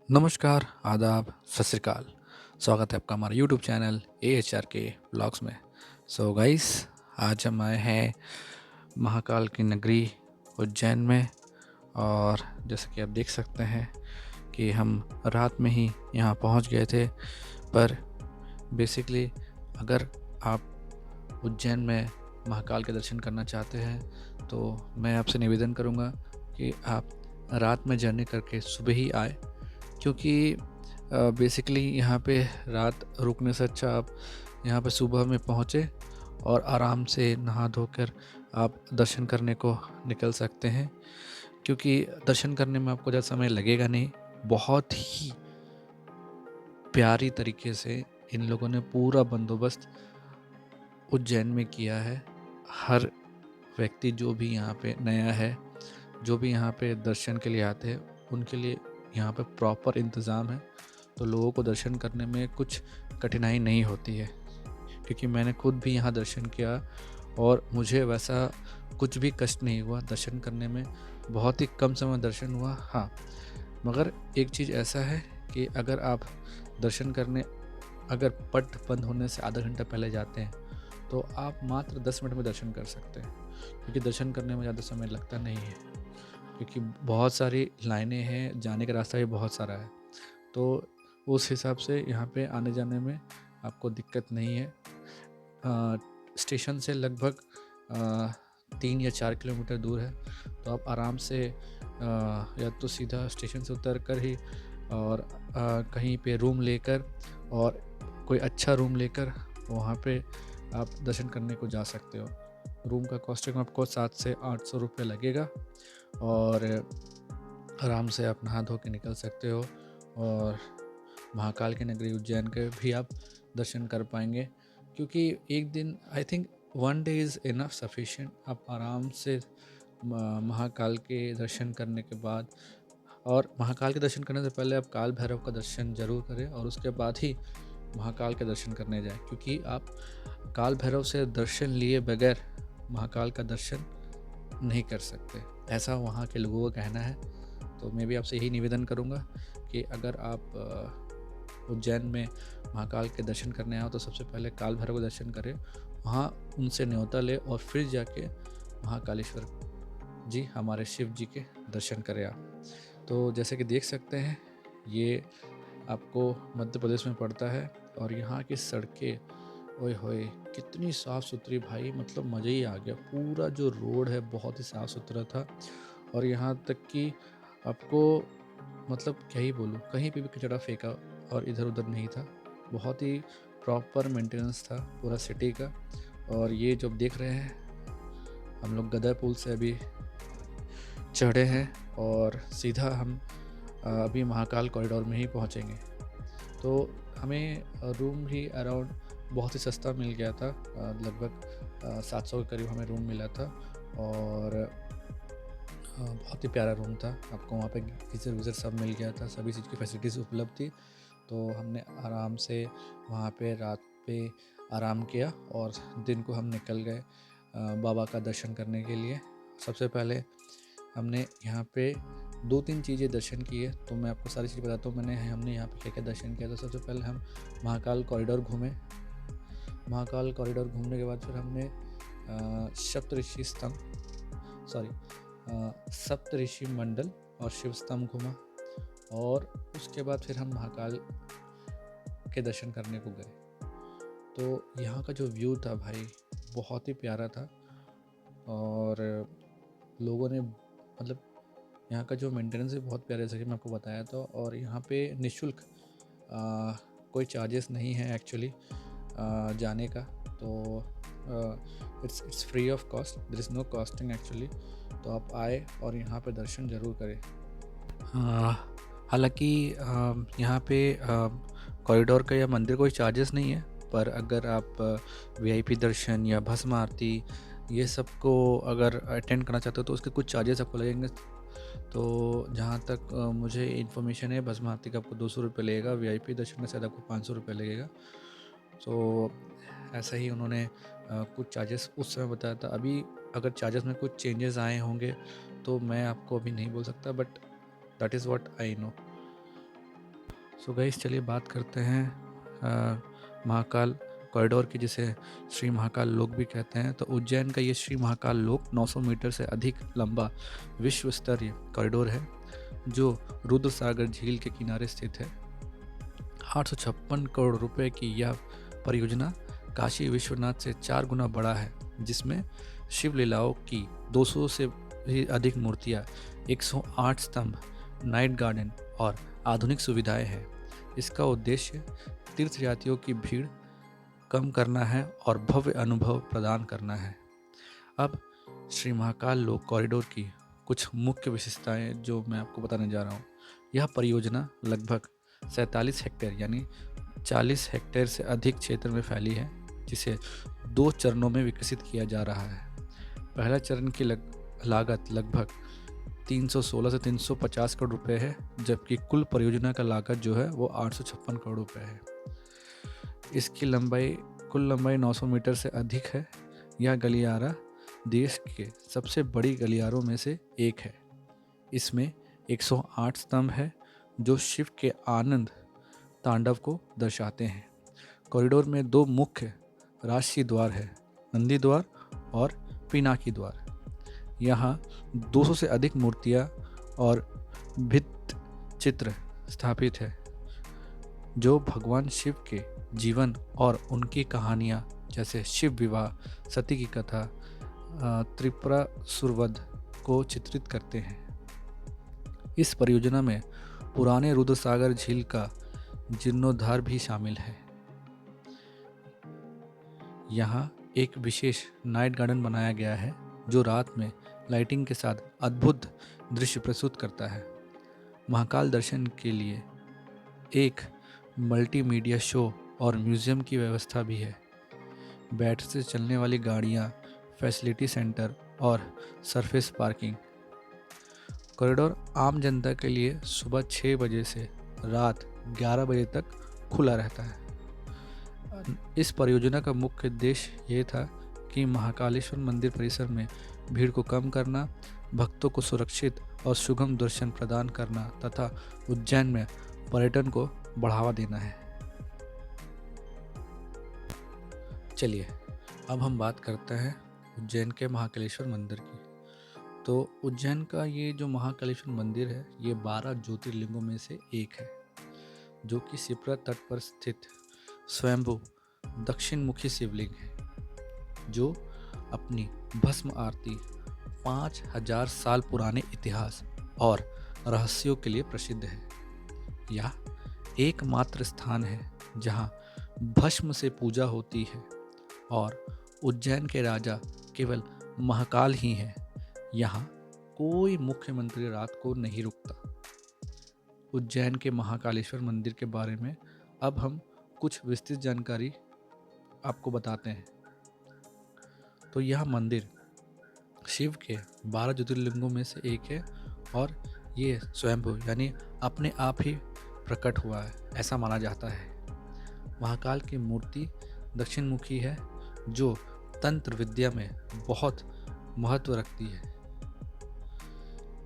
नमस्कार, आदाब, सत श्री अकाल। स्वागत है आपका हमारे यूट्यूब चैनल AHR के ब्लॉग्स में। सो गाइस, आज हम आए हैं महाकाल की नगरी उज्जैन में। और जैसा कि आप देख सकते हैं कि हम रात में ही यहाँ पहुँच गए थे। पर बेसिकली अगर आप उज्जैन में महाकाल के दर्शन करना चाहते हैं तो मैं आपसे निवेदन करूँगा कि आप रात में जर्नी करके सुबह ही आए, क्योंकि बेसिकली यहाँ पे रात रुकने से अच्छा आप यहाँ पे सुबह में पहुँचे और आराम से नहा धोकर आप दर्शन करने को निकल सकते हैं। क्योंकि दर्शन करने में आपको ज़्यादा समय लगेगा नहीं। बहुत ही प्यारी तरीके से इन लोगों ने पूरा बंदोबस्त उज्जैन में किया है। हर व्यक्ति जो भी यहाँ पे नया है, जो भी यहाँ पे दर्शन के लिए आते हैं, उनके लिए यहाँ पे प्रॉपर इंतज़ाम है। तो लोगों को दर्शन करने में कुछ कठिनाई नहीं होती है, क्योंकि मैंने खुद भी यहाँ दर्शन किया और मुझे वैसा कुछ भी कष्ट नहीं हुआ दर्शन करने में। बहुत ही कम समय दर्शन हुआ। हाँ, मगर एक चीज़ ऐसा है कि अगर आप दर्शन करने अगर पट बंद होने से आधा घंटा पहले जाते हैं तो आप मात्र 10 मिनट में दर्शन कर सकते हैं, क्योंकि दर्शन करने में ज़्यादा समय लगता नहीं है। क्योंकि बहुत सारी लाइनें हैं, जाने का रास्ता भी बहुत सारा है। तो उस हिसाब से यहाँ पे आने जाने में आपको दिक्कत नहीं है। स्टेशन से लगभग 3 या 4 किलोमीटर दूर है। तो आप आराम से या तो सीधा स्टेशन से उतर कर ही और कहीं पे रूम लेकर और कोई अच्छा रूम लेकर वहाँ पे आप दर्शन करने को जा सकते हो। रूम का कॉस्टिंग आपको 700 से 800 रुपये लगेगा और आराम से आप नहा धो के निकल सकते हो और महाकाल की नगरी उज्जैन के भी आप दर्शन कर पाएंगे। क्योंकि एक दिन, I think 1 day is enough sufficient. आप आराम से महाकाल के दर्शन करने के बाद, और महाकाल के दर्शन करने से पहले आप काल भैरव का दर्शन जरूर करें और उसके बाद ही महाकाल के दर्शन करने जाएं, क्योंकि आप काल भैरव से दर्शन लिए बगैर महाकाल का दर्शन नहीं कर सकते, ऐसा वहाँ के लोगों का कहना है। तो मैं भी आपसे यही निवेदन करूँगा कि अगर आप उज्जैन में महाकाल के दर्शन करने आओ तो सबसे पहले काल भैरव का दर्शन करें, वहाँ उनसे न्योता ले और फिर जाके महाकालेश्वर जी, हमारे शिव जी के दर्शन करें आप। तो जैसे कि देख सकते हैं, ये आपको मध्य प्रदेश में पड़ता है और यहाँ की सड़कें, ओए होए कितनी साफ़ सुथरी भाई, मतलब मज़ा ही आ गया। पूरा जो रोड है बहुत ही साफ़ सुथरा था और यहाँ तक कि आपको, मतलब क्या ही बोलूँ, कहीं पे भी कचरा फेंका और इधर उधर नहीं था। बहुत ही प्रॉपर मेंटेनेंस था पूरा सिटी का। और ये जो देख रहे हैं, हम लोग गदर पुल से अभी चढ़े हैं और सीधा हम अभी महाकाल कॉरिडोर में ही पहुँचेंगे। तो हमें रूम भी अराउंड बहुत ही सस्ता मिल गया था। लगभग 700 के करीब हमें रूम मिला था और बहुत ही प्यारा रूम था। आपको वहाँ पे गीज़र वीज़र सब मिल गया था, सभी चीज़ की फैसिलिटीज़ उपलब्ध थी। तो हमने आराम से वहाँ पे रात पे आराम किया और दिन को हम निकल गए बाबा का दर्शन करने के लिए। सबसे पहले हमने यहाँ पे 2-3 चीज़ें दर्शन किए, तो मैं आपको सारी चीज़ें बताता हूँ हमने यहाँ पे क्या-क्या दर्शन किया। तो सबसे पहले हम महाकाल कॉरिडोर घूमे। महाकाल कॉरिडोर घूमने के बाद फिर हमने सप्तऋषि स्तंभ, सॉरी सप्तऋषि मंडल और शिव स्तंभ घूमा और उसके बाद फिर हम महाकाल के दर्शन करने को गए। तो यहाँ का जो व्यू था भाई, बहुत ही प्यारा था और लोगों ने, मतलब यहाँ का जो मेंटेनेंस है बहुत प्यारे, जैसे कि मैं आपको बताया था। और यहाँ पे निःशुल्क कोई चार्जेस नहीं है एक्चुअली जाने का। तो it's free of cost, there is no costing actually. तो आप आए और यहाँ पे दर्शन ज़रूर करें। हालांकि यहाँ पे कॉरिडोर का या मंदिर कोई चार्जेस नहीं है, पर अगर आप वीआईपी दर्शन या भस्म आरती ये सब को अगर अटेंड करना चाहते हो तो उसके कुछ चार्जेस आपको लगेंगे। तो जहाँ तक मुझे इन्फॉर्मेशन है, भस्म आरती का आपको 200 रुपये लगेगा, वीआईपी दर्शन का शायद आपको 500 रुपये लगेगा। तो ऐसा ही उन्होंने कुछ चार्जेस उस समय बताया था। अभी अगर चार्जेस में कुछ चेंजेस आए होंगे तो मैं आपको अभी नहीं बोल सकता, but that is what I know. So guys चलिए बात करते हैं महाकाल कॉरिडोर की, जिसे श्री महाकाल लोक भी कहते हैं। तो उज्जैन का ये श्री महाकाल लोक 900 मीटर से अधिक लंबा विश्व स्तरीय कॉरिडोर है जो रुद्रसागर झील के किनारे स्थित है। 856 करोड़ रुपए की यह परियोजना काशी विश्वनाथ से 4 गुना बड़ा है, जिसमें शिव लीलाओं की 200 से भी अधिक मूर्तियाँ, 108 स्तंभ, नाइट गार्डन और आधुनिक सुविधाएं हैं। इसका उद्देश्य तीर्थयात्रियों की भीड़ कम करना है और भव्य अनुभव प्रदान करना है। अब श्री महाकाल लोक कॉरिडोर की कुछ मुख्य विशेषताएं जो मैं आपको बताने जा रहा हूँ। यह परियोजना लगभग 47 हेक्टेयर यानी 40 हेक्टेयर से अधिक क्षेत्र में फैली है, जिसे 2 चरणों में विकसित किया जा रहा है। पहला चरण की लागत लगभग 316 से 350 करोड़ रुपए है, जबकि कुल परियोजना का लागत जो है वो 856 करोड़ रुपए है। इसकी कुल लंबाई 900 मीटर से अधिक है। यह गलियारा देश के सबसे बड़ी गलियारों में से एक है। इसमें 108 स्तंभ है जो शिव के आनंद तांडव को दर्शाते हैं। कॉरिडोर में 2 मुख्य राष्ट्रीय द्वार है, नंदी द्वार और पिनाकी द्वार। यहाँ 200 से अधिक मूर्तियाँ और भित्ति चित्र स्थापित है जो भगवान शिव के जीवन और उनकी कहानियाँ जैसे शिव विवाह, सती की कथा, त्रिपुरासुरवध को चित्रित करते हैं। इस परियोजना में पुराने रुद्रसागर झील का जीर्णोद्धार भी शामिल है। यहाँ एक विशेष नाइट गार्डन बनाया गया है जो रात में लाइटिंग के साथ अद्भुत दृश्य प्रस्तुत करता है। महाकाल दर्शन के लिए एक मल्टीमीडिया शो और म्यूजियम की व्यवस्था भी है। बैटरी से चलने वाली गाड़ियाँ, फैसिलिटी सेंटर और सरफेस पार्किंग। कॉरिडोर आम जनता के लिए सुबह 6 बजे से रात 11 बजे तक खुला रहता है। इस परियोजना का मुख्य उद्देश्य ये था कि महाकालेश्वर मंदिर परिसर में भीड़ को कम करना, भक्तों को सुरक्षित और सुगम दर्शन प्रदान करना तथा उज्जैन में पर्यटन को बढ़ावा देना है। चलिए अब हम बात करते हैं उज्जैन के महाकालेश्वर मंदिर की। तो उज्जैन का ये जो महाकालेश्वर मंदिर है ये 12 ज्योतिर्लिंगों में से एक है, जो कि शिप्रा तट पर स्थित स्वयंभू दक्षिण मुखी शिवलिंग है, जो अपनी भस्म आरती, 5000 साल पुराने इतिहास और रहस्यों के लिए प्रसिद्ध है। यह एकमात्र स्थान है जहां भस्म से पूजा होती है और उज्जैन के राजा केवल महाकाल ही हैं। यहाँ कोई मुख्यमंत्री रात को नहीं रुकता। उज्जैन के महाकालेश्वर मंदिर के बारे में अब हम कुछ विस्तृत जानकारी आपको बताते हैं। तो यह मंदिर शिव के 12 ज्योतिर्लिंगों में से एक है और ये स्वयंभू यानी अपने आप ही प्रकट हुआ है, ऐसा माना जाता है। महाकाल की मूर्ति दक्षिण मुखी है, जो तंत्र विद्या में बहुत महत्व रखती है।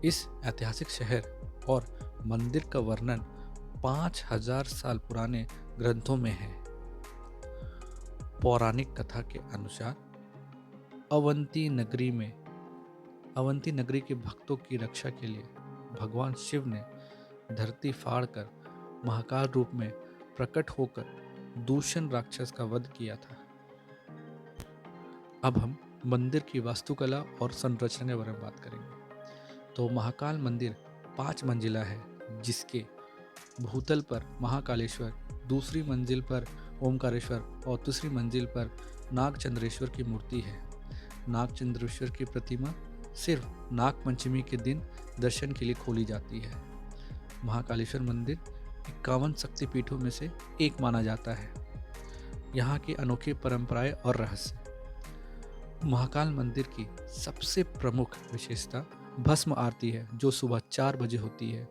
इस ऐतिहासिक शहर और मंदिर का वर्णन 5000 साल पुराने ग्रंथों में है। पौराणिक कथा के अनुसार अवंती नगरी के भक्तों की रक्षा के लिए भगवान शिव ने धरती फाड़कर महाकाल रूप में प्रकट होकर दूषण राक्षस का वध किया था। अब हम मंदिर की वास्तुकला और संरचना के बारे में बात करेंगे। तो महाकाल मंदिर 5 मंजिला है, जिसके भूतल पर महाकालेश्वर, दूसरी मंजिल पर ओमकारेश्वर और तीसरी मंजिल पर नागचंद्रेश्वर की मूर्ति है। नागचंद्रेश्वर की प्रतिमा सिर्फ नाग पंचमी के दिन दर्शन के लिए खोली जाती है। महाकालेश्वर मंदिर 51 शक्तिपीठों में से एक माना जाता है। यहाँ की अनोखी परंपराएं और रहस्य। महाकाल मंदिर की सबसे प्रमुख विशेषता भस्म आरती है, जो सुबह 4 बजे होती है।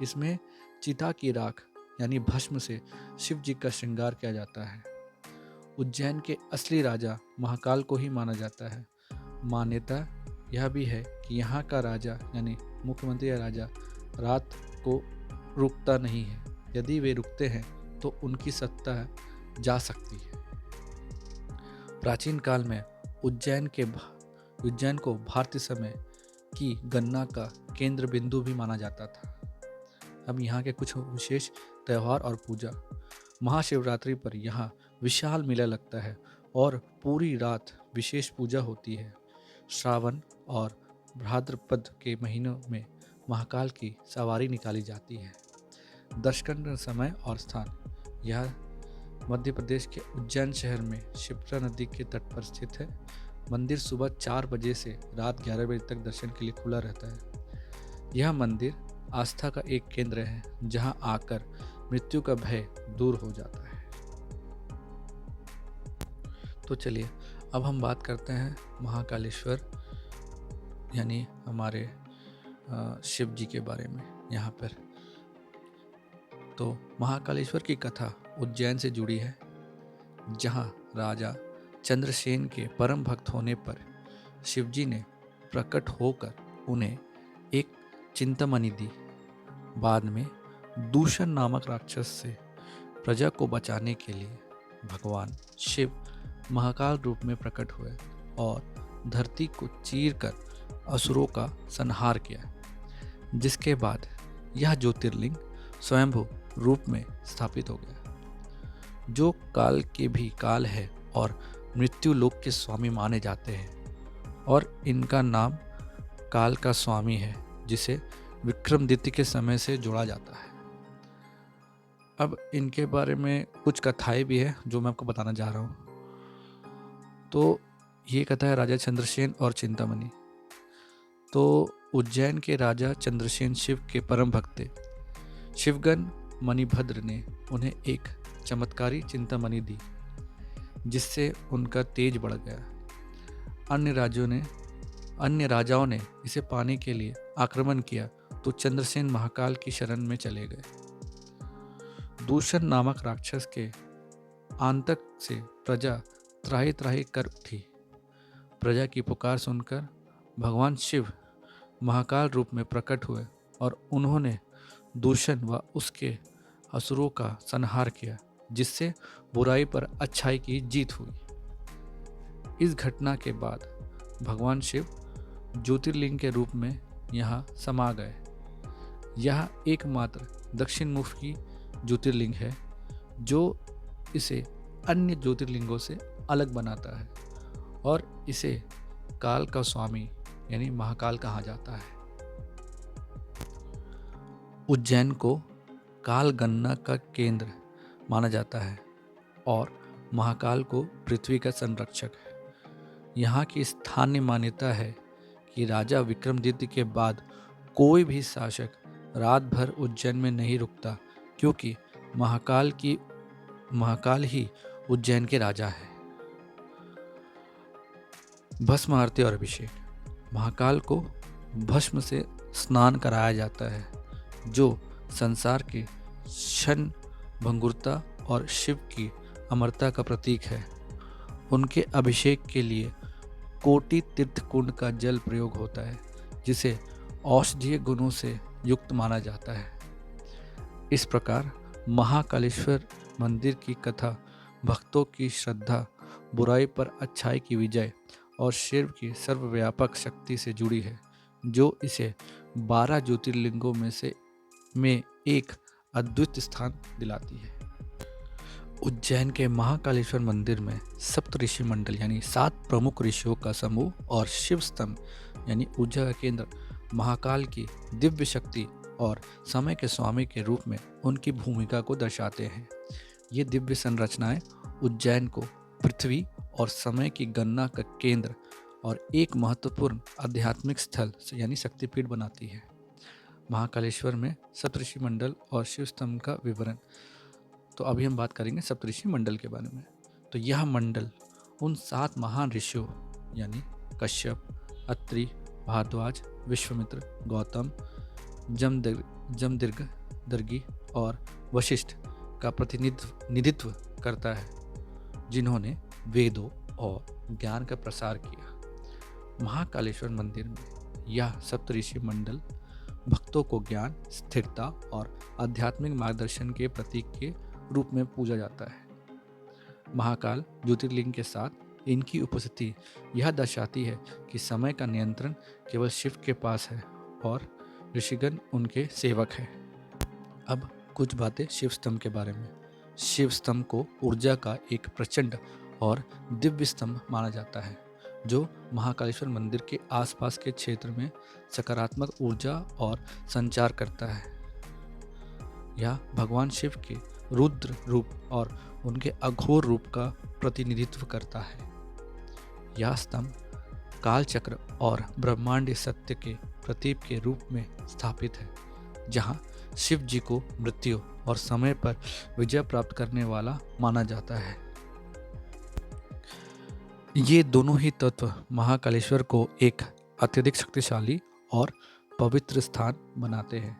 इसमें चिता की राख यानी भस्म से शिव जी का श्रृंगार किया जाता है। उज्जैन के असली राजा महाकाल को ही माना जाता है। मान्यता यह भी है कि यहाँ का राजा यानी मुख्यमंत्री या राजा रात को रुकता नहीं है। यदि वे रुकते हैं तो उनकी सत्ता जा सकती है। प्राचीन काल में उज्जैन को भारतीय समय की गणना का केंद्र बिंदु भी माना जाता था। अब यहाँ के कुछ विशेष त्यौहार और पूजा। महाशिवरात्रि पर यहाँ विशाल मेला लगता है और पूरी रात विशेष पूजा होती है। श्रावण और भाद्रपद के महीनों में महाकाल की सवारी निकाली जाती है। दर्शन का समय और स्थान। यह मध्य प्रदेश के उज्जैन शहर में क्षिप्रा नदी के तट पर स्थित है। मंदिर सुबह 4 बजे से रात 11 बजे तक दर्शन के लिए खुला रहता है। यह मंदिर आस्था का एक केंद्र है जहां आकर मृत्यु का भय दूर हो जाता है। तो चलिए अब हम बात करते हैं महाकालेश्वर यानी हमारे शिव जी के बारे में। यहाँ पर तो महाकालेश्वर की कथा उज्जैन से जुड़ी है, जहाँ राजा चंद्रसेन के परम भक्त होने पर शिवजी ने प्रकट होकर उन्हें एक चिंतामणि दी। बाद में दूषण नामक राक्षस से प्रजा को बचाने के लिए भगवान शिव महाकाल रूप में प्रकट हुए और धरती को चीरकर असुरों का संहार किया, जिसके बाद यह ज्योतिर्लिंग स्वयंभू रूप में स्थापित हो गया, जो काल के भी काल है और मृत्यु लोक के स्वामी माने जाते हैं। और इनका नाम काल का स्वामी है, जिसे विक्रमादित्य के समय से जोड़ा जाता है। अब इनके बारे में कुछ कथाएं भी है जो मैं आपको बताना चाह रहा हूँ। तो ये कथा है राजा चंद्रसेन और चिंतामणि। तो उज्जैन के राजा चंद्रसेन शिव के परम भक्त थे। शिवगण मणिभद्र ने उन्हें एक चमत्कारी चिंतामणि दी, जिससे उनका तेज बढ़ गया। अन्य राजाओं ने इसे पाने के लिए आक्रमण किया तो चंद्रसेन महाकाल की शरण में चले गए। दूषण नामक राक्षस के आतंक से प्रजा त्राहि त्राहि कर उठी। प्रजा की पुकार सुनकर भगवान शिव महाकाल रूप में प्रकट हुए और उन्होंने दूषण व उसके असुरों का संहार किया, जिससे बुराई पर अच्छाई की जीत हुई। इस घटना के बाद भगवान शिव ज्योतिर्लिंग के रूप में यहाँ समा गए। यह एकमात्र दक्षिण मुखी ज्योतिर्लिंग है जो इसे अन्य ज्योतिर्लिंगों से अलग बनाता है और इसे काल का स्वामी यानी महाकाल कहा जाता है। उज्जैन को काल गणना का केंद्र माना जाता है और महाकाल को पृथ्वी का संरक्षक है। यहाँ की स्थानीय मान्यता है कि राजा विक्रमादित्य के बाद कोई भी शासक रात भर उज्जैन में नहीं रुकता, क्योंकि महाकाल ही उज्जैन के राजा है। भस्म आरती और अभिषेक। महाकाल को भस्म से स्नान कराया जाता है, जो संसार की क्षण भंगुरता और शिव की अमरता का प्रतीक है। उनके अभिषेक के लिए कोटि तीर्थ कुंड का जल प्रयोग होता है, जिसे औषधीय गुणों से युक्त माना जाता है। इस प्रकार महाकालेश्वर मंदिर की कथा भक्तों की श्रद्धा, बुराई पर अच्छाई की विजय और शिव की सर्वव्यापक शक्ति से जुड़ी है, जो इसे 12 ज्योतिर्लिंगों में एक अद्वितीय स्थान दिलाती है। उज्जैन के महाकालेश्वर मंदिर में सप्त ऋषि मंडल यानी 7 प्रमुख ऋषियों का समूह और शिव स्तंभ यानी ऊर्जा का केंद्र महाकाल की दिव्य शक्ति और समय के स्वामी के रूप में उनकी भूमिका को दर्शाते हैं। ये दिव्य संरचनाएं उज्जैन को पृथ्वी और समय की गणना का केंद्र और एक महत्वपूर्ण आध्यात्मिक स्थल यानी शक्तिपीठ बनाती है। महाकालेश्वर में सप्तऋषि मंडल और शिव स्तंभ का विवरण। तो अभी हम बात करेंगे सप्तऋषि मंडल के बारे में। तो यह मंडल उन 7 महान ऋषियों यानी कश्यप, अत्रि, भारद्वाज, विश्वामित्र, गौतम, जमदग्नि और वशिष्ठ का प्रतिनिधित्व करता है, जिन्होंने वेदों और ज्ञान का प्रसार किया। महाकालेश्वर मंदिर में यह सप्तऋषि मंडल भक्तों को ज्ञान, स्थिरता और आध्यात्मिक मार्गदर्शन के प्रतीक के रूप में पूजा जाता है। महाकाल ज्योतिर्लिंग के साथ इनकी उपस्थिति यह दर्शाती है कि समय का नियंत्रण केवल शिव के पास है और ऋषिगण उनके सेवक हैं। अब कुछ बातें शिव स्तंभ के बारे में। शिव स्तंभ को ऊर्जा का एक प्रचंड और दिव्य स्तंभ माना जाता है, जो महाकालेश्वर मंदिर के आसपास के क्षेत्र में सकारात्मक ऊर्जा और संचार करता है। यह भगवान शिव के रुद्र रूप और उनके अघोर रूप का प्रतिनिधित्व करता है। यह स्तंभ कालचक्र और ब्रह्मांडीय सत्य के प्रतीक के रूप में स्थापित है, जहां शिव जी को मृत्यु और समय पर विजय प्राप्त करने वाला माना जाता है। ये दोनों ही तत्व महाकालेश्वर को एक अत्यधिक शक्तिशाली और पवित्र स्थान बनाते हैं।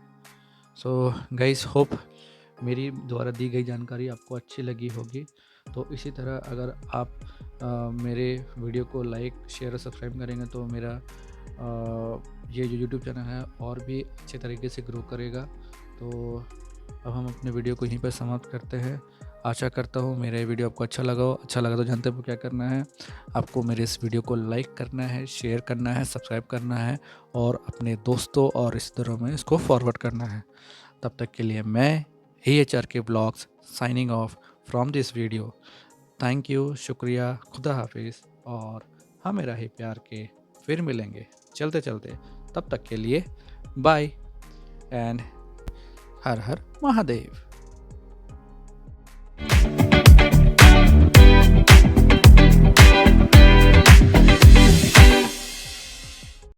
सो गाइस, होप मेरी द्वारा दी गई जानकारी आपको अच्छी लगी होगी। तो इसी तरह अगर आप मेरे वीडियो को लाइक, शेयर और सब्सक्राइब करेंगे तो मेरा ये जो यूट्यूब चैनल है और भी अच्छे तरीके से ग्रो करेगा। तो अब हम अपने वीडियो को यहीं पर समाप्त करते हैं। आशा करता हूँ मेरा ये वीडियो आपको अच्छा लगा हो। अच्छा लगा तो जानते हो क्या करना है, आपको मेरे इस वीडियो को लाइक करना है, शेयर करना है, सब्सक्राइब करना है और अपने दोस्तों और रिश्तेदारों में इसको फॉरवर्ड करना है। तब तक के लिए मैं AHRK blogs signing off from this video. Thank you, शुक्रिया, खुदा हाफिज़ और हमें रहे प्यार के। फिर मिलेंगे चलते चलते, तब तक के लिए बाय एंड हर हर महादेव।